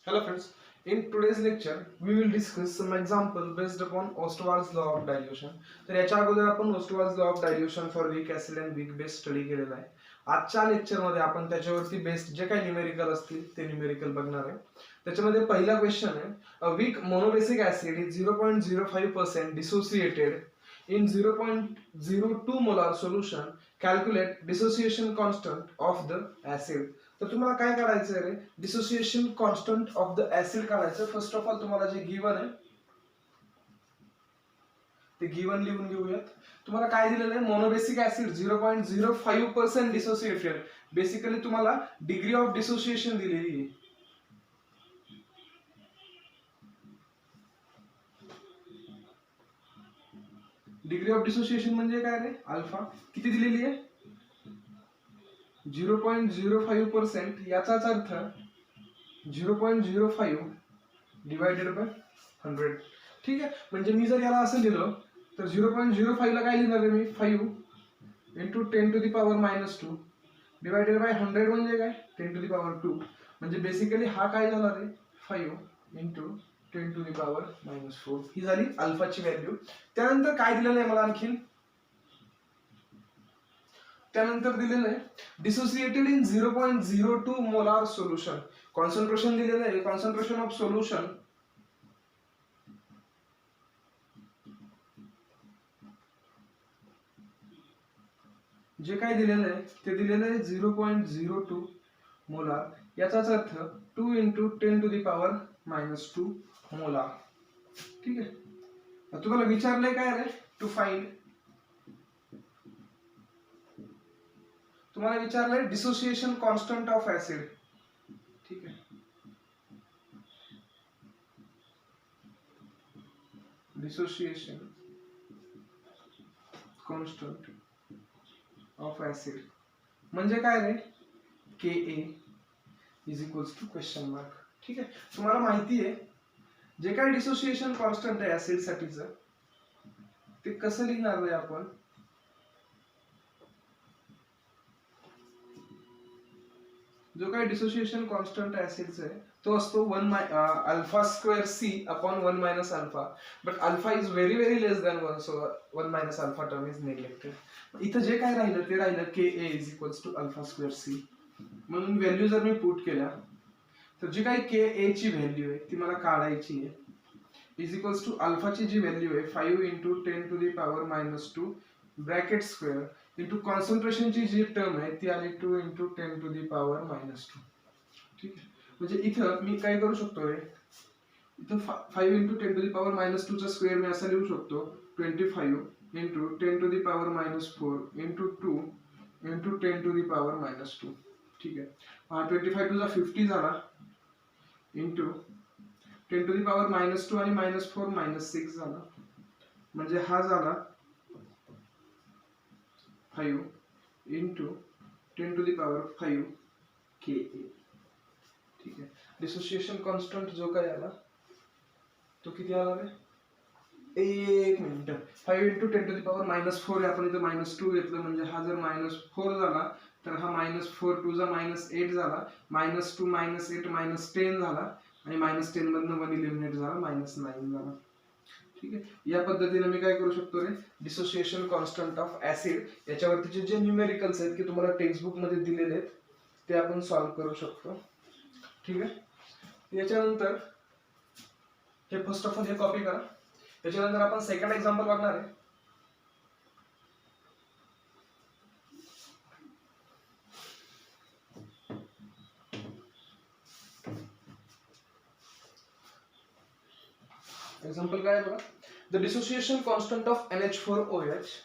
Hello friends, in today's lecture we will discuss some example based upon Ostwald's law of dilution. तर याच्या अगोदर आपण Ostwald's law of dilution for weak acid and weak base study केलेला आहे. आजच्या lecture मध्ये आपण त्याच्यावरती बेस्ड जे काही न्यूमेरिकल असतील ते न्यूमेरिकल बघणार आहे. त्याच्यामध्ये पहिला क्वेश्चन आहे, a week monobasic acid is 0.05% dissociated in 0.02 molar solution. Calculate dissociation constant of the acid. तर तुम्हाला काय काढायचं आहे रे, dissociation constant of the acid काढायचं. फर्स्ट ऑफ ऑल तुम्हाला जे गिवन आहे ते गिवन लिहून घेऊयात. तुम्हाला काय दिलेलं आहे, मोनोबेसिक ऍसिड 0.05% डिसोसिएटेड. बेसिकली तुम्हाला डिग्री ऑफ डिसोसिएशन दिलेली आहे. डिग्री ऑफ डिसोसिएशन म्हणजे काय रे, अल्फा किती दिलेली आहे, 0.05%. याचाच अर्थ 0.05 डिवायडेड बाय 100. ठीक आहे, म्हणजे मी जर याला असं लिहिलं तर 0.05 ला काय लिहिणार आहे मी, 5 into 10 to the power -2 divided by 100 म्हणजे काय, 10 टू द पॉवर 2. म्हणजे बेसिकली हा काय झाला रे, 5 इंटू 10 टू द पॉवर -4. ही झाली अल्फाची व्हॅल्यू. त्यानंतर काय दिलेलं आहे मला आणखीन, त्यानंतर दिलेलं आहे dissociated in 0.02 molar solution. Concentration दिलेलं आहे, कॉन्सन्ट्रेशन ऑफ सोल्युशन जे काय दिलेलं आहे ते दिलेलं आहे 0.02 मोलार. याचाच अर्थ 2 into 10 to the power -2 molar. ठीक आहे, तुम्हाला विचारलंय काय रे, टू फाइंड, तुम्हाला विचारलंय डिसोसिएशन कॉन्स्टंट ऑफ ऍसिड. ठीक आहे, डिसोसिएशन कॉन्स्टंट ऑफ ऍसिड म्हणजे काय रे, K a is equals to question mark. ठीक आहे, तुम्हाला माहिती आहे जे काय डिसोसिएशन कॉन्स्टंट आहे ऍसिड साठीचं ते कसं लिहिणार आहे आपण, जो काही डिसोसिएशन कॉन्स्टंट ऍसिडचा आहे तो असतो 1 alpha square C upon 1 minus alpha. But alpha is very very less than 1, so 1 minus alpha term is neglected. इथं जे काय राहिलं ते राहिलं K a is equals to alpha square C. म्हणून व्हॅल्यू जर मी पुट केल्या तर जी काही के ए ची व्हॅल्यू आहे ती मला काढायची आहे, इज इक्वल्स टू अल्फाची जी व्हॅल्यू आहे 5 into 10 to the power -2 bracket square into कॉन्सन्ट्रेशनची जी टर्म आहे ती आली 2 इंटू 10 टू द पॉवर -2. ठीक आहे, म्हणजे इथं मी काय करू शकतो रे, इथं 5 इंटू 10 टू द पॉवर -2 चा स्क्वेअर मी असं लिहू शकतो 25 into 10 to the power -4 into 2 into 10 to the power -2. ठीक आहे, हा 25 टू चा 50 झाला इंटू 10 टू द पॉवर -2 आणि -4 -6 झाला, म्हणजे हा झाला 5 इंटू 10 टू द पॉवर 5 के ए. ठीक आहे, डिसोसिएशन कॉन्स्टंट जो काय आला तो किती आला रे, एक minute, 5 into 10 to the power -4 आपण इथं -2 घेतलं, म्हणजे हा जर -4 झाला तर हा -4 टू चा -8 झाला, -2 -8 -10 झाला आणि -10 मधनं 1 इलिमिनेट झाला, -9 झाला. ठीक आहे, या पद्धतीने मी काय करू शकतो रे, डिसोसिएशन कॉन्स्टंट ऑफ ऍसिड याच्यावरतीचे जे न्यूमेरिकल्स आहेत की तुम्हाला टेक्स्ट बुक मध्ये दिलेले आहेत ते आपण सॉल्व्ह करू शकतो. ठीक आहे, याच्यानंतर हे फर्स्ट ऑफ ऑल हे कॉपी करा. त्याच्यानंतर आपण सेकंड एक्झाम्पल बघणार आहे. एक्झाम्पल काय आहे बघा, the dissociation constant of NH4OH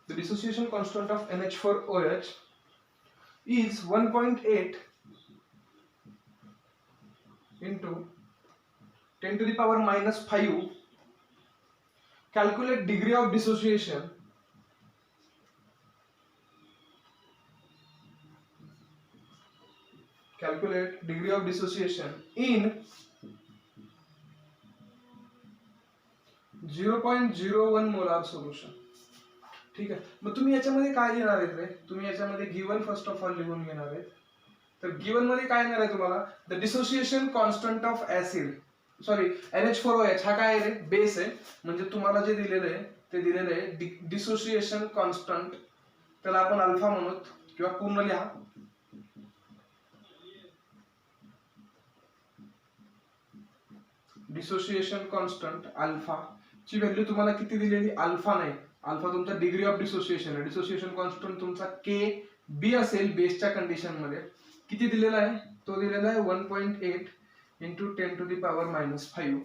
the dissociation constant of NH4OH is 1.8 into 10 to the power -5. Calculate degree of dissociation calculate degree of dissociation in 0.01 molar solution. ठीक आहे. मग तुम्ही याच्यामध्ये काय लिहिणार आहेत रे? तुम्ही याच्यामध्ये गिवन फर्स्ट ऑफ ऑल लिहून घेणार आहेत. तर गिवन मध्ये काय येणार आहे तुम्हाला? The dissociation constant of acid, sorry NH4OH हा काय आहे रे? बेस आहे. म्हणजे तुम्हाला जे दिलेलं आहे ते दिलेलं आहे डिसोसिएशन कॉन्स्टंट, त्याला आपण अल्फा म्हणूत किंवा पूर्ण लिहा. डिसोसिएशन कॉन्स्टंट अल्फा ची व्हॅल्यू तुम्हाला किती दिलेली? अल्फा नाही, अल्फा तुमचा डिग्री ऑफ डिसोसिएशन आहे. डिसोसिएशन कॉन्स्टंट तुमचा KB असेल बेसच्या कंडिशन मध्ये. किती दिलेला आहे? तो दिलेला आहे 1.8 इंटू 10⁻⁻5.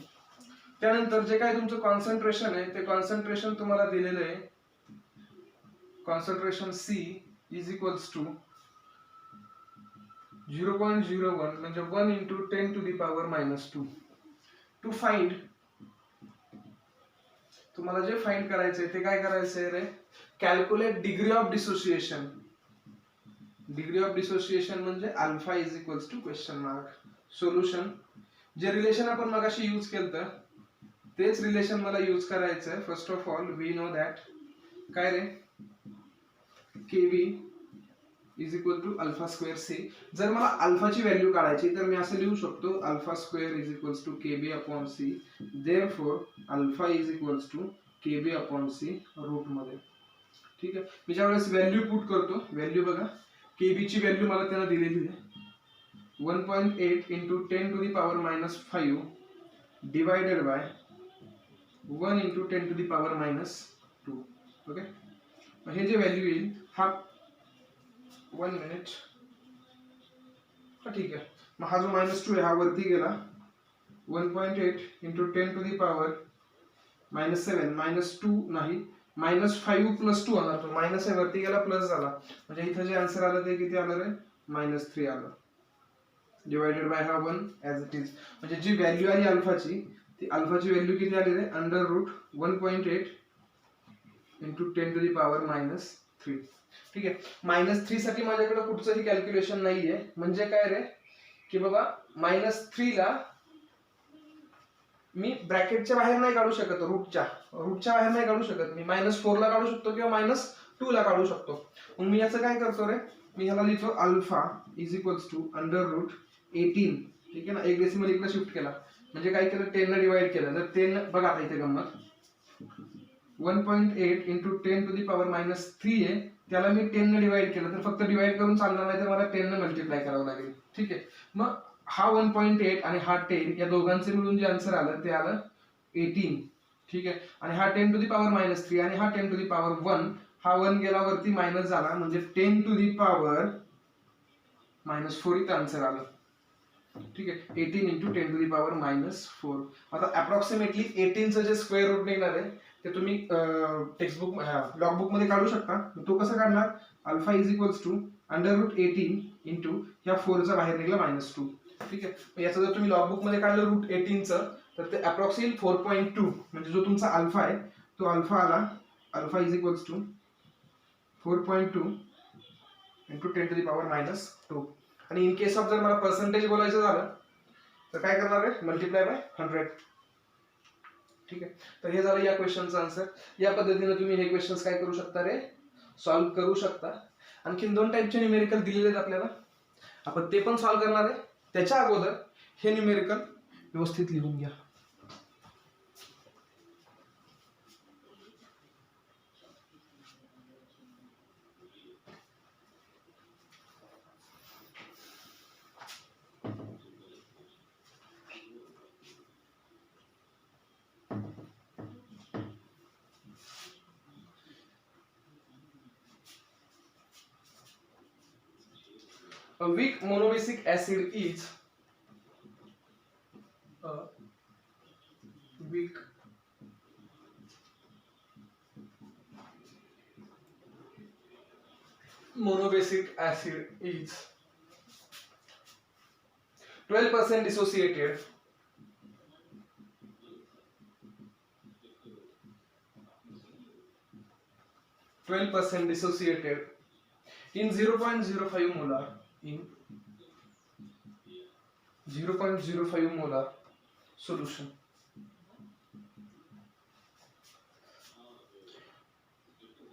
त्यानंतर जे काय तुमचं कॉन्सन्ट्रेशन आहे ते कॉन्सन्ट्रेशन तुम्हाला दिलेलं आहे. Concentration C is equals to 0.01 म्हणजे 1 इंटू 10⁻⁻2. टू फाइंड, तुम्हाला जे फाइंड करायचंय ते काय करायचंय रे? Calculate degree of dissociation. Degree of dissociation म्हणजे alpha is equals to question mark. Solution, जे रिलेशन आपण मगाशी यूज केलं तेच रिलेशन मला यूज करायचंय. First of all we know that काय रे? KB is equal to alpha square C. जर मला अल्फाची व्हॅल्यू काढायची तर मी असं लिहू शकतो alpha square is equals to KB upon C. Therefore alpha is equals to KB upon C root मध्ये. ठीक आहे. मी ज्यावेळेस व्हॅल्यू पुट करतो, व्हॅल्यू बघा, KB ची व्हॅल्यू मला त्यानं दिलेली आहे 1.8 into 10⁻⁻5 divided by 1 into 10⁻⁻2. Okay. हे जे व्हॅल्यू येईल हा 1 मिनिट, ठीक आहे. मग हा जो -2 आहे हा वरती गेला. 1.8 इंटू 10⁻⁻7 -2 नाही, -5 + 2 आला. तो मायनस आहे वरती गेला, प्लस झाला. म्हणजे इथं जे आन्सर आलं ते किती आलं रे? -3 आलं. डिवायडेड बाय हा 1 ॲज इट इज. म्हणजे जी व्हॅल्यू आली अल्फाची, ती अल्फाची व्हॅल्यू किती आली रे? √1.8 इंटू 10⁻⁻3. ठीक आहे. -3 साठी माझ्याकडे कुठचंही कॅल्क्युलेशन नाहीये. म्हणजे काय रे की बाबा -3 ला मी ब्रॅकेटच्या बाहेर नाही काढू शकत, रूटच्या बाहेर नाही काढू शकत. मी -4 ला काढू शकतो किंवा -2 ला काढू शकतो. मग मी याचं काय करतो रे? मी ह्याला लिहितो अल्फा इज इक्वल्स टू √18. ठीक आहे ना. एक डेसिमल इकडे शिफ्ट केला म्हणजे काय केलं? 10 ने डिवाइड केलं. जर 10 बघा आता इथे गंमत, 1.8 इंटू 10⁻⁻3 आहे, त्याला मी 10 ने डिवाइड केलं तर फक्त डिवाइड करून चालणार नाही, तर मला 10 ने मल्टिप्लाय करावं लागेल. ठीक आहे. मग हा 1.8 आणि हा 10 या दोघांचे मिळून जे आन्सर आलं ते आलं 18. ठीक आहे. आणि हा 10⁻⁻3 आणि हा 10⁻1, हा 1 गेला वरती मायनस झाला म्हणजे 10⁻⁻4 इथं आन्सर आलं. ठीक आहे. 18 इंटू 10⁻⁻4. आता अप्रॉक्सिमेटली 18चं जे स्क्वेअर रूट निघणार आहे ते तुम्ही टेक्स्टबुक लॉगबुक मध्ये काढू शकता. तो कसं काढणार? Alpha is equals to √18 into ह्या 4चा बाहेर निघाला -2. ठीक आहे. याचं जर तुम्ही लॉगबुक मध्ये काढलं √18चं तर ते अप्रॉक्सिमेट 4.2 म्हणजे जो तुमचा अल्फा आहे तो अल्फा आला. Alpha is equals to 4.2 into 10⁻⁻2. आणि इन केस ऑफ जर मला पर्सेंटेज बोलायचं झालं तर काय करणार आहे? Multiply by 100. ठीक आहे. तर हे झालं या क्वेश्चनचं आन्सर. या पद्धतीने तुम्ही हे क्वेश्चन्स काय करू शकता रे? सॉल्व्ह करू शकता. आणखीन 2 टाईपचे न्यूमेरिकल दिलेले आहेत आपल्याला, आपण ते पण सॉल्व्ह करणार आहे. त्याच्या अगोदर हे न्यूमेरिकल व्यवस्थित लिहून घ्या. A weak monobasic acid is a weak monobasic acid is 12% dissociated in 0.05 molar in 0.05 molar solution.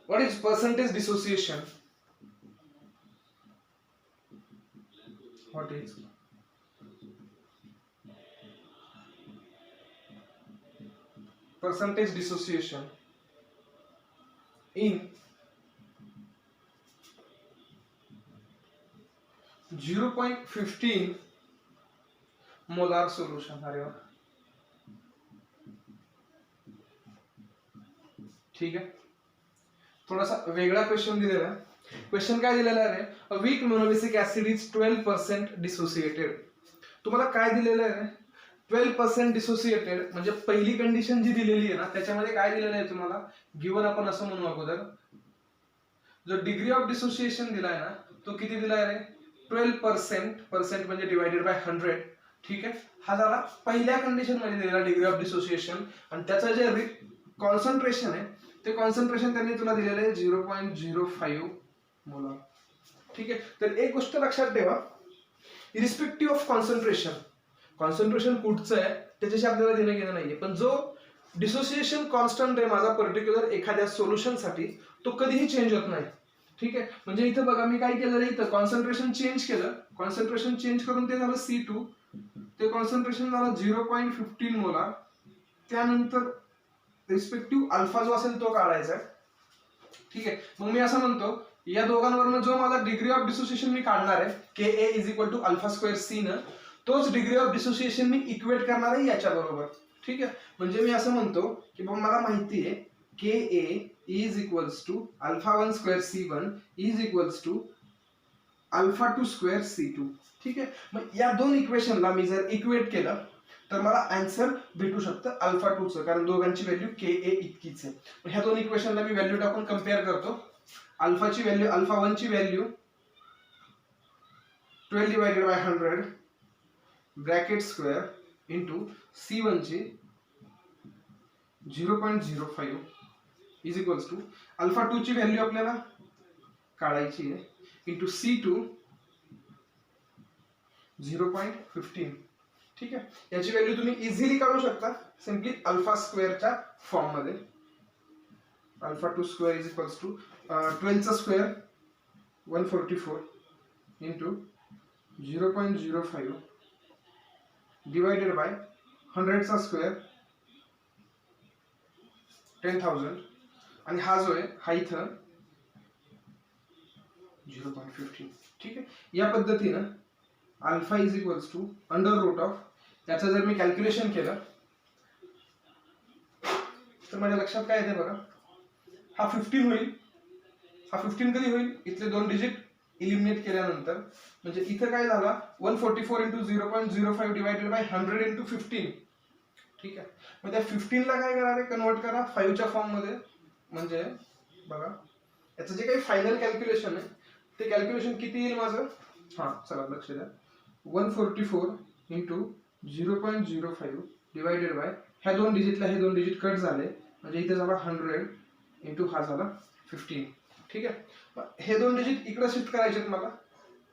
What is percentage dissociation? What is percentage dissociation in 0.15 molar solution? अरे वाह, ठीक आहे. थोडासा वेगळा क्वेश्चन दिलेला आहे. क्वेश्चन काय दिलेला आहे? A week monobasic acid is 12% dissociated. तुम्हाला काय दिलेलं आहे? 12% डिसोसिएटेड म्हणजे पहिली कंडिशन जी दिलेली आहे ना त्याच्यामध्ये काय दिलेलं आहे तुम्हाला? गिवन आपण असं म्हणू अगोदर, जो डिग्री ऑफ डिसोसिएशन दिलाय ना तो किती दिलाय रे? 12%. पर्सेंट म्हणजे डिवायडेड बाय 100. ठीक आहे, हा झाला पहिल्या कंडिशन मध्ये दिलेला डिग्री ऑफ डिसोसिएशन. आणि त्याचं जे कॉन्सन्ट्रेशन आहे ते कॉन्सन्ट्रेशन त्यांनी तुला दिलेलं आहे 0.05 मोलार. ठीक आहे, तर एक गोष्ट लक्षात ठेवा, इरिस्पेक्टिव्ह ऑफ कॉन्सन्ट्रेशन कुठचं आहे त्याच्याशी आपल्याला देणं घेणं नाहीये, पण जो डिसोसिएशन कॉन्स्टंट आहे माझा पर्टिक्युलर एखाद्या सोल्युशन साठी तो कधीही चेंज होत नाही. ठीक आहे, म्हणजे इथं बघा मी काय केलं रे, इथं कॉन्सन्ट्रेशन चेंज केलं, कॉन्सन्ट्रेशन चेंज करून ते झालं C2, ते कॉन्सन्ट्रेशन झालं 0.15 मोलार. त्यानंतर रिस्पेक्टिव्ह अल्फा जो असेल तो काढायचा. ठीक आहे, मग मी असं म्हणतो या दोघांवरनं जो माझा डिग्री ऑफ डिसोसिएशन मी काढणार आहे Ka is equal to alpha square C न, तोच डिग्री ऑफ डिसोसिएशन मी इक्वेट करणार आहे याच्या बरोबर. ठीक आहे, म्हणजे मी असं म्हणतो की बाबा मला माहिती आहे Ka is equals to alpha 1 square C1 is equals to alpha 2 square C2. ठीक आहे, मग या दोन इक्वेशनला मी जर इक्वेट केलं तर मला आन्सर भेटू शकतं अल्फा 2 चं, कारण दोघांची व्हॅल्यू Ka इतकीच आहे. ह्या दोन इक्वेशनला मी व्हॅल्यू टाकून कम्पेअर करतो. अल्फाची व्हॅल्यू, अल्फा 1 ची value 12 divided by 100 bracket square into C1 ची 0.05 इज इक्वल्स टू अल्फा 2 ची व्हॅल्यू आपल्याला काढायची आहे इंटू C2 0.15. ठीक आहे, याची व्हॅल्यू तुम्ही इझिली काढू शकता सिम्पली अल्फा स्क्वेअरच्या फॉर्म मध्ये. Alpha 2 square is equals to 12 चा स्क्वेअर 144 इंटू 0.05 डिवायडेड बाय 100 चा स्क्वेअर 10,000 आणि हा जो आहे हा इथं 0.15. ठीक आहे, या पद्धतीनं alpha is equals to under root of, त्याचं जर मी कॅल्क्युलेशन केलं तर माझ्या लक्षात काय येते बघा, हा 15 होईल. हा 15 कधी होईल? इथले दोन डिजिट इलिमिनेट केल्यानंतर. म्हणजे इथं काय झाला 144 इंटू 0.05 डिवायडेड बाय 100 इंटू 15. ठीक आहे, मग त्या 15 ला काय करा रे, कन्वर्ट करा 5 च्या फॉर्म मध्ये. म्हणजे बघा याचं जे काही फायनल कॅल्क्युलेशन आहे ते कॅल्क्युलेशन किती येईल माझं? हा चला लक्ष द्या, 144 इंटू 0.05 डिवायडेड बाय, ह्या दोन डिजिटला हे दोन डिजिट कट झाले म्हणजे इथे झाला 100 इंटू हा झाला 15. ठीक आहे, हे दोन डिजिट इकडे शिफ्ट करायचे मला,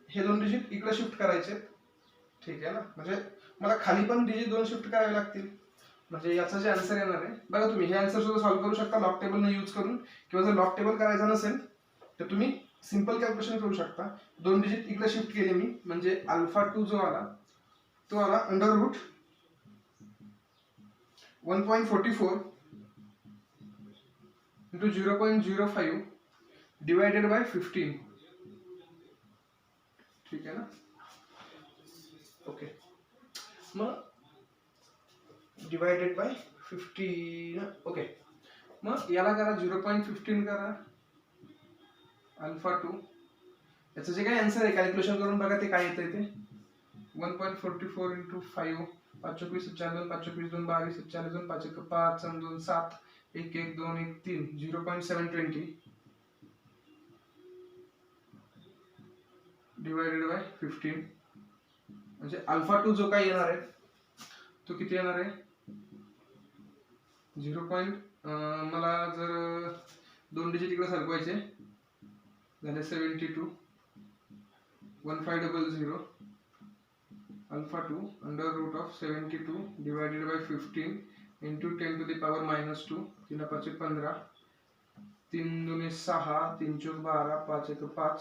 हे दोन डिजिट इकडे शिफ्ट करायचे. ठीक आहे ना, म्हणजे मला खाली पण डिजिट दोन शिफ्ट करावे लागतील. म्हणजे याचा जे आन्सर येणार आहे बघा, तुम्ही हे आन्सर सुद्धा सॉल्व्ह करू शकता लॉक टेबल यूज करून, किंवा जर लॉक टेबल करायचा नसेल तर तुम्ही सिंपल कॅल्क्युलेशन करू शकता. दोन डिजिट इकडे शिफ्ट केले मी म्हणजे अल्फा 2 जो आला तो आला under root 1.44 into 0.05 divided by 15. ठीक आहे ना, ओके. मग डिवायडेड बाय 15. ओके, मग याला करा 0.15 करा अल्फा 2, याचं जे काही आन्सर आहे कॅल्क्युलेशन करून बघा ते काय येतंय ते. 1.44 इंटू 5 5 20 4 5 20 2 22 40 2 5 5 2 7 1 1 2 1 3 0.720 डिवायडेड बाय 15. म्हणजे अल्फा 2 जो काही येणार आहे तो किती येणार आहे 0. मला जर दोन डिजिट इकडे सरकवायचे झाले 72 1500 alpha 2 under root of 72 divided by 15 into 10 to the power -2, 3 5 15, 3 2 6, 3 4 12, 5 1 5,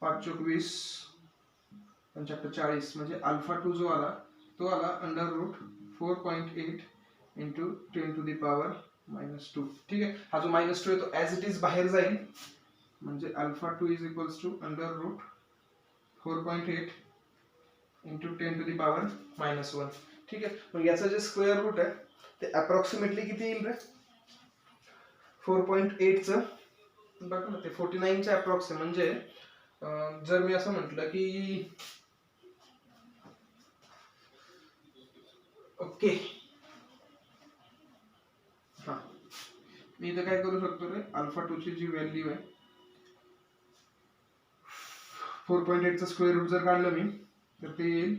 5 4 20, 75 40, म्हणजे अल्फा 2 जो आला तो आला under root 4.8 into 10 to the power -2. ठीक आहे, हा जो -2 आहे तो ॲज इट इज बाहेर जाईल, म्हणजे alpha 2 is equals to under root 4.8 into 10 to the power -1. ठीक आहे, मग याचं जे स्क्वेअर रूट आहे ते अप्रॉक्सिमेटली किती येईल रे? 4.8 चं बघा ना, ते 49 च्या अप्रॉक्स आहे. म्हणजे जर मी असं म्हटलं की ओके, हा मी इथं काय करू शकतो रे, अल्फा 2 ची जी व्हॅल्यू आहे 4.8 चं स्क्वेअर रूट जर काढलं मी तर ते येईल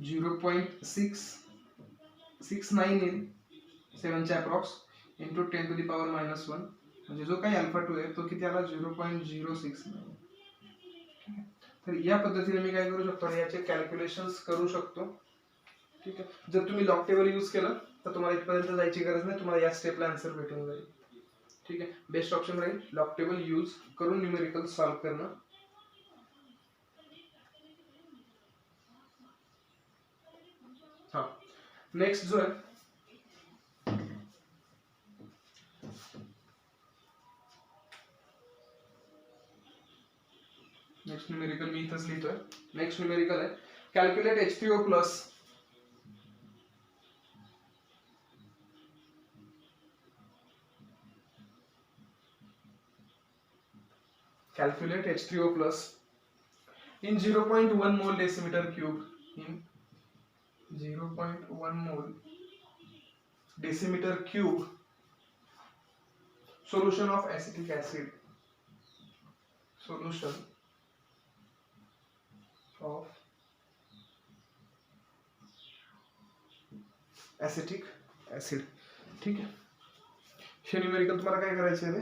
0.669 येईल 7 च्या approx into 10 to the power -1. म्हणजे जो काही अल्फा 2 आहे तो किती आला? 0.069. तर या पद्धतीने मी काय करू शकतो, याचे कॅल्क्युलेशन्स करू शकतो. ठीक आहे, जर तुम्ही लॉग टेबल यूज केलं तर तुम्हाला इथपर्यंत जायची गरज नाही, तुम्हाला या स्टेपला आन्सर भेटून जाईल. ठीक आहे, बेस्ट ऑप्शन राहील लॉग टेबल यूज करून न्यूमेरिकल सॉल्व्ह करणं. हा, नेक्स्ट जो आहे नेक्स्ट न्यूमेरिकल मी इथंच लिहितोय. नेक्स्ट न्यूमेरिकल आहे calculate H3O plus calculate H3O plus in 0.1 mole decimeter cube in 0.1 mole decimeter cube solution of acetic acid, solution of acetic acid. ठीक आहे, हे न्यूमेरिकल तुम्हाला काय करायचं आहे,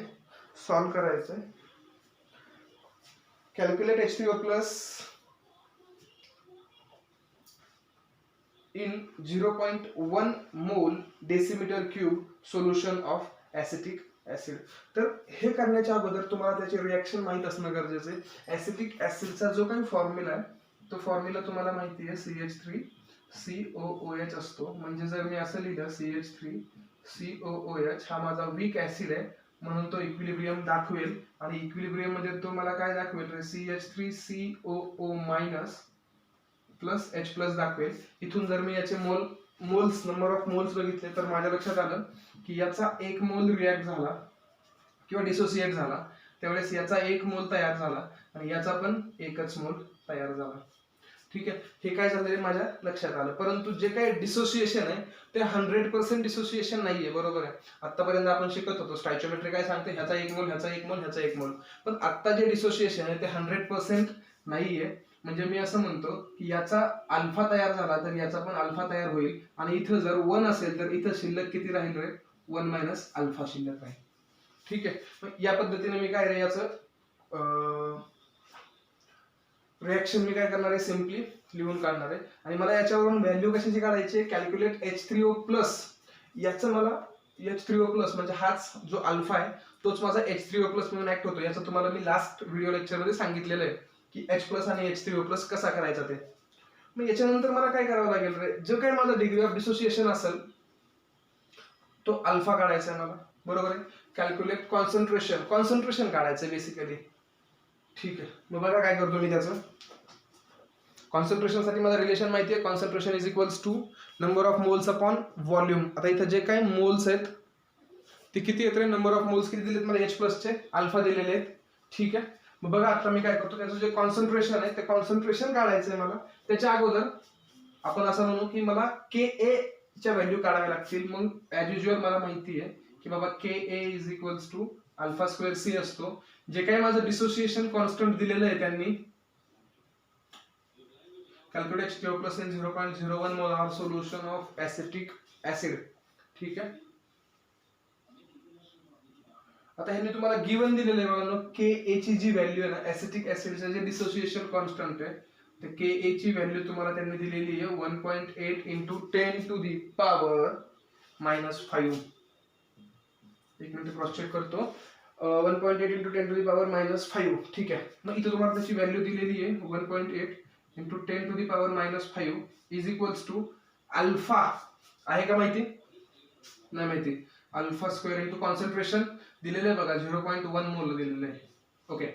सॉल्व करायचं आहे. Calculate H3O plus in 0.1 mole decimeter cube solution of acetic acid. तर हे करण्याच्या अगोदर तुम्हाला त्याची रिएक्शन माहित असणं गरजेचं आहे. ॲसिटिक ऍसिडचा जो काही फॉर्म्युला आहे तो फॉर्म्युला तुम्हाला माहिती आहे, CH3COOH असतो. म्हणजे जर मी असं लिहिलं CH3COOH हा माझा वीक ऍसिड आहे म्हणून तो इक्विलिब्रियम दाखवेल, आणि इक्विलिब्रियम मध्ये तो मला काय दाखवेल, CH3COO- प्लस H प्लस दाखवेल. इथून जर मी याचे मोल्स नंबर ऑफ मोल्स बघितले तर माझ्या लक्षात आलं की याचा 1 मोल रिॲक्ट झाला किंवा डिसोसिएट झाला, त्यावेळेस याचा 1 मोल तयार झाला आणि याचा पण 1च मोल तयार झाला. ठीक आहे, हे काय झालं माझ्या लक्षात आलं. परंतु जे काही डिसोसिएशन आहे ते 100% डिसोसिएशन नाहीये, बरोबर आहे. आतापर्यंत आपण शिकत होतो स्टॉइचियोमेट्री काय सांगते, ह्याचा 1 मोल, ह्याचा 1 मोल, ह्याचा 1 मोल. पण आता जे डिसोसिएशन आहे ते 100% नाहीये. म्हणजे मी असं म्हणतो की याचा अल्फा तयार झाला तर याचा पण अल्फा तयार होईल, आणि इथं जर 1 असेल तर इथं शिल्लक किती राहील रे, 1 मायनस अल्फा शिल्लक राहील. ठीक आहे, या पद्धतीने मी काय रे याचं रिएक्शन मी काय करणार आहे, सिम्पली लिहून काढणार आहे. आणि मला याच्यावरून व्हॅल्यू कशाची काढायची आहे, कॅल्क्युलेट H3O प्लस. याचं मला H3O प्लस म्हणजे हाच जो अल्फा आहे तोच माझा H3O प्लस म्हणून ऍक्ट होतो. याचं तुम्हाला मी लास्ट व्हिडिओ लेक्चर मध्ये सांगितलेलं आहे की H प्लस आणि H3O प्लस कसा करायचा ते. मग याच्यानंतर मला काय करावं लागेल रे, जो काही माझा डिग्री ऑफ डिसोसिएशन असेल तो अल्फा काढायचा आहे मला, बरोबर आहे. कॅल्क्युलेट कॉन्सन्ट्रेशन काढायचं बेसिकली. ठीक आहे, मग बघा काय करतो मी त्याचं. कॉन्सन्ट्रेशन साठी मला रिलेशन माहिती आहे, concentration is equals to number of moles upon volume. आता इथं जे काही मोल्स आहेत ते किती आहेत रे, नंबर ऑफ मोल्स किती दिलेत मला, H प्लस चे अल्फा दिलेले आहेत. ठीक आहे, मग बघा आता मी काय करतो, त्याचं जे कॉन्सन्ट्रेशन आहे ते कॉन्सन्ट्रेशन काढायचं आहे मला. त्याच्या अगोदर आपण असं म्हणू की मला Ka च्या व्हॅल्यू काढाव्या लागतील. मग ऍज युजल मला माहिती आहे की बाबा Ka is equals to alpha square C असतो. जे काही माझं डिसोसिएशन कॉन्स्टंट दिलेलं आहे त्यांनी calculate H3O plus in 0.01 molar solution of acetic acid. ठीक आहे, आता ह्यांनी तुम्हाला गिवन दिलेलं आहे बघा, Ka ची जी व्हॅल्यू आहे ना एसिटिक ऍसिडचं जे डिसोसिएशन कॉन्स्टंट आहे तर Ka ची व्हॅल्यू तुम्हाला त्यांनी दिलेली आहे 1.8 इंटू 10 टू दी पॉवर -5. एक मिनिट क्रॉस चेक करतो. 1.8 इंटू 10 टू दी पॉवर -5. ठीक आहे. मग इथं तुम्हाला त्याची व्हॅल्यू दिलेली आहे 1.8 into 10 to the power -5 is equals to alpha आहे का माहिती? नाही माहिती. अल्फा स्क्वेअर इंटू कॉन्सन्ट्रेशन दिलेलं आहे बघा 0.1 मोल दिलेलं आहे. ओके.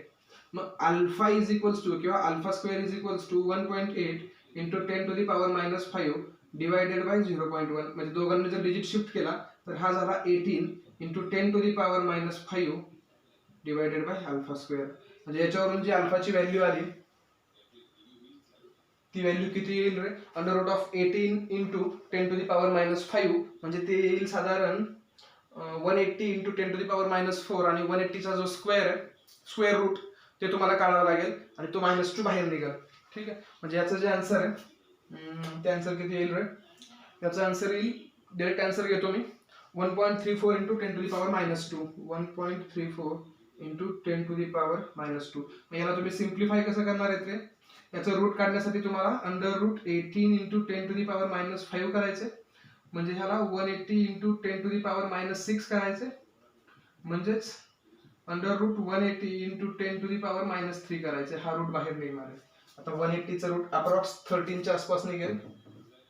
मग अल्फा इज इक्वल्स टू किंवा alpha square is equals to 1.8 into 10 to the power -5 divided by 0.1. म्हणजे दोघांनी जर डिजिट शिफ्ट केला तर हा झाला 18 into 10 to the power -5 divided by alpha square. म्हणजे याच्यावरून जी अल्फाची व्हॅल्यू आली ती व्हॅल्यू किती येईल रे? Under root of 18 into 10 to the power -5 म्हणजे ते येईल साधारण 180 इंटू 10 टू दी पॉवर -4 आणि 180 चा जो स्क्वेअर आहे स्क्वेअर रूट ते तुम्हाला काढावं लागेल आणि तो -2 बाहेर निघेल. ठीक आहे. म्हणजे याचं जे आन्सर आहे ते आन्सर किती येईल रे? याचा आन्सर येईल, डायरेक्ट आन्सर घेतो मी 1.34 into 10 to the power -2. 1.34 into 10 to the power -2. मग याला तुम्ही सिम्प्लिफाय कसं करणार आहे ते? याचं रूट काढण्यासाठी तुम्हाला under root 18 into 10 to the power -5 करायचे. म्हणजे ह्याला 180 इंटू 10 टू दी पॉवर -6 करायचे. म्हणजेच under root 180 into 10 to the power -3 करायचे. हा रूट बाहेर निघणार आहे. आता 180 चा रूट अप्रॉक्स 13 च्या आसपास निघेल.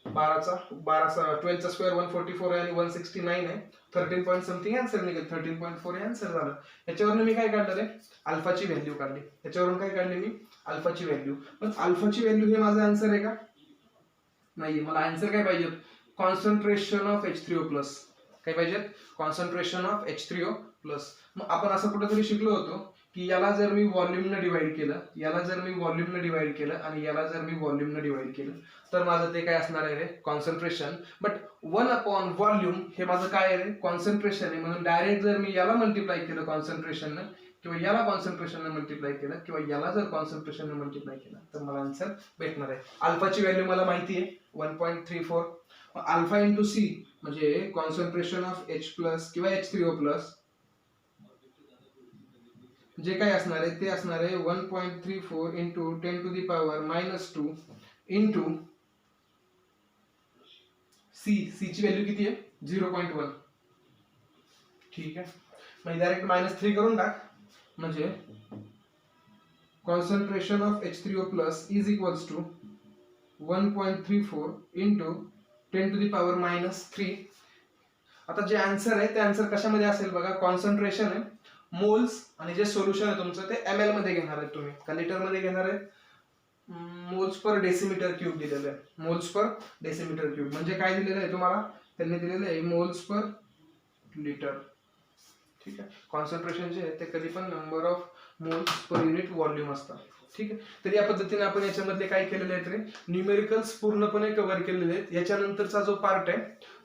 12 चा स्क्वेअर 144 आहे आणि 169 आहे. 13 पॉईंट समथिंग आन्सर निघेल. 13.4 हे आन्सर झालं. याच्यावरून मी काय काढलं रे? अल्फाची व्हॅल्यू काढली. याच्यावरून काय काढली मी? अल्फाची व्हॅल्यू. पण अल्फाची व्हॅल्यू हे माझं आन्सर आहे का? नाही. मला आन्सर काय पाहिजे? Concentration of H3O plus. काय पाहिजे? Concentration of H3O plus. मग आपण असं कुठेतरी शिकलो होतो की याला जर मी व्हॉल्यूमने डिवाइड केलं, याला जर मी व्हॉल्यूमने डिवाइड केलं आणि याला जर मी व्हॉल्यूमने डिवाइड केलं तर माझं ते काय असणार आहे रे? कॉन्सन्ट्रेशन. बट 1 अपॉन व्हॉल्यूम हे माझं काय आहे रे? कॉन्सन्ट्रेशन आहे. म्हणून डायरेक्ट जर मी याला मल्टिप्लाय केलं कॉन्सन्ट्रेशनने किंवा याला कॉन्सन्ट्रेशनने मल्टिप्लाय केलं किंवा याला जर कॉन्सन्ट्रेशनने मल्टिप्लाय केलं तर मला आन्सर भेटणार आहे. अल्फाची व्हॅल्यू मला माहिती आहे 1.34. अल्फा इंटू सी म्हणजे कॉन्सन्ट्रेशन ऑफ H प्लस किंवा H3O प्लस जे काय असणार आहे ते असणार आहे 1.34 into 10 to the power -2 into C. C ची व्हॅल्यू किती आहे? 0.1. ठीक आहे. मग डायरेक्ट -3 करून टाक. म्हणजे concentration of H3O plus is equals to 1.34 into 10 to the power -3. आता जे आन्सर आहे ते आन्सर कशामध्ये असेल बघा? कॉन्सन्ट्रेशन आहे मोल्स आणि जे सोल्युशन आहे तुमचं ते ml मध्ये घेणार आहे तुम्ही का लिटर मध्ये घेणार आहे? मोल्स पर डेसिमीटर क्यूब दिलेलं आहे. मोल्स पर डेसिमीटर क्यूब म्हणजे काय दिलेलं आहे तुम्हाला? त्यांनी दिलेलं आहे मोल्स पर लिटर. ठीक आहे. कॉन्सन्ट्रेशन जे आहे ते कधी पण number of moles per unit volume असतात. ठीक आहे. तर या पद्धतीने आपण याच्यामध्ये काय केलेले आहेत रे? न्यूमेरिकल्स पूर्णपणे कव्हर केलेले आहेत. याच्यानंतरचा जो पार्ट आहे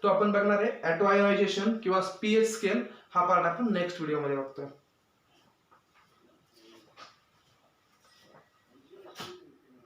तो आपण बघणार आहे ॲटो आयोनायझेशन किंवा पीएच स्केल. हा पार्ट आपण नेक्स्ट व्हिडिओमध्ये बघतोय.